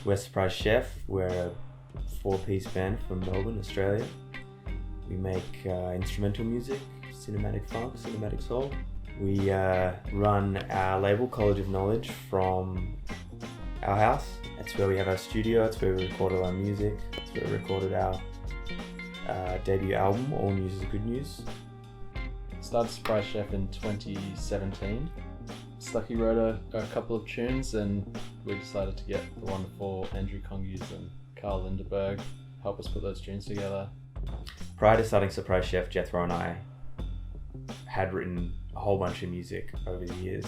We're Surprise Chef. We're a 4-piece band from Melbourne, Australia. We make instrumental music, cinematic funk, cinematic soul. We run our label, College of Knowledge, from our house. That's where we have our studio. It's where we record all our music. It's where we recorded our debut album, All News is Good News. Started Surprise Chef in 2017. Stucky wrote a couple of tunes, and we decided to get the wonderful Andrew Congus and Carl Lindeberg help us put those tunes together. Prior to starting Surprise Chef, Jethro and I had written a whole bunch of music over the years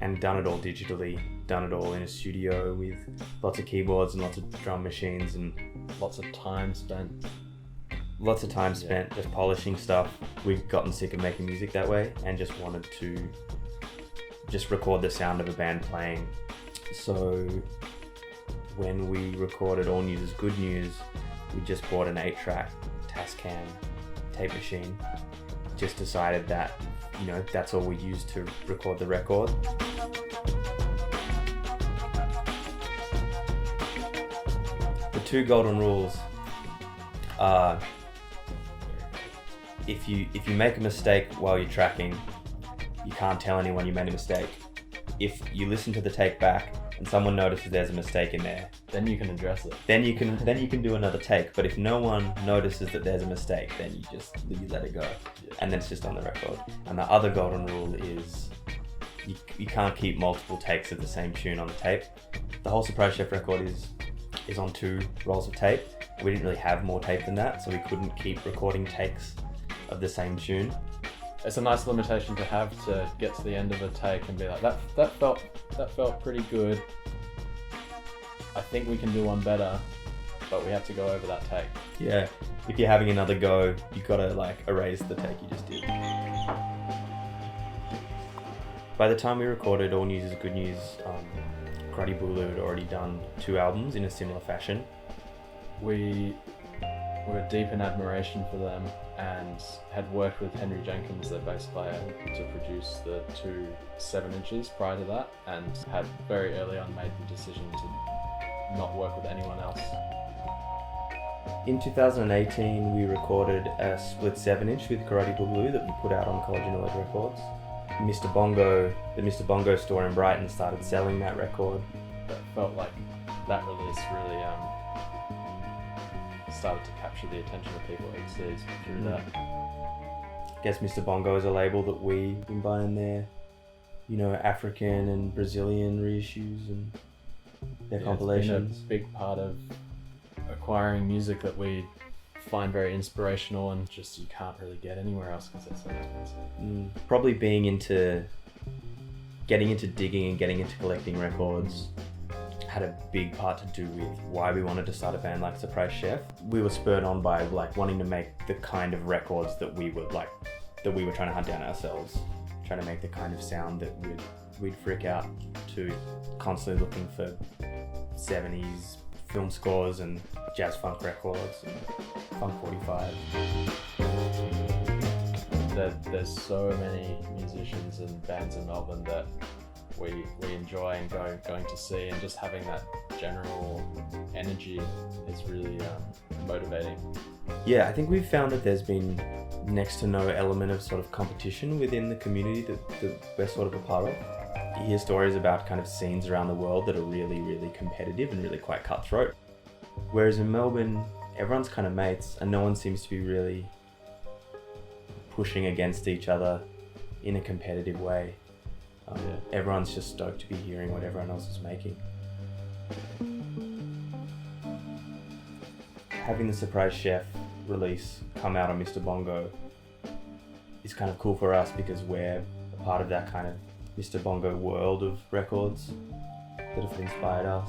and done it all digitally, done it all in a studio with lots of keyboards and lots of drum machines and Lots of time spent just polishing stuff. We've gotten sick of making music that way and just wanted to just record the sound of a band playing. So when we recorded All News is Good News, we just bought an 8-track Tascam tape machine. Just decided that, that's all we used to record the record. The 2 golden rules are if you make a mistake while you're tracking, you can't tell anyone you made a mistake. If you listen to the take back and someone notices there's a mistake in there, then you can address it. Then you can do another take. But if no one notices that there's a mistake, then you let it go, and then it's just on the record. And the other golden rule is you can't keep multiple takes of the same tune on the tape. The whole Surprise Chef record is on 2 rolls of tape. We didn't really have more tape than that, so we couldn't keep recording takes of the same tune. It's a nice limitation to have, to get to the end of a take and be like, that felt pretty good. I think we can do one better, but we have to go over that take. Yeah, if you're having another go, you gotta erase the take you just did. By the time we recorded All News is Good News, Karate Bulu had already done 2 albums in a similar fashion. We were deep in admiration for them and had worked with Henry Jenkins, their bass player, to produce the 2 7-inches prior to that, and had very early on made the decision to not work with anyone else. In 2018, we recorded a split 7-inch with Karate Bulu that we put out on College of Knowledge Records. Mr. Bongo, the Mr. Bongo store in Brighton, started selling that record. That felt like that release really started to capture the attention of people overseas through that. I guess Mr. Bongo is a label that we combine their, African and Brazilian reissues and their compilations. It's been a big part of acquiring music that we find very inspirational and just you can't really get anywhere else because it's so expensive. Probably getting into digging and getting into collecting records had a big part to do with why we wanted to start a band like Surprise Chef. We were spurred on by wanting to make the kind of records that we were trying to hunt down ourselves, trying to make the kind of sound that we'd freak out to, constantly looking for 70s film scores and jazz funk records and funk 45. There's so many musicians and bands in Melbourne that we enjoy and going to see, and just having that general energy is really motivating. Yeah, I think we've found that there's been next to no element of sort of competition within the community that we're sort of a part of. You hear stories about kind of scenes around the world that are really, really competitive and really quite cutthroat. Whereas in Melbourne, everyone's kind of mates and no one seems to be really pushing against each other in a competitive way. Everyone's just stoked to be hearing what everyone else is making. Having the Surprise Chef release come out on Mr. Bongo is kind of cool for us because we're a part of that kind of Mr. Bongo world of records that have inspired us.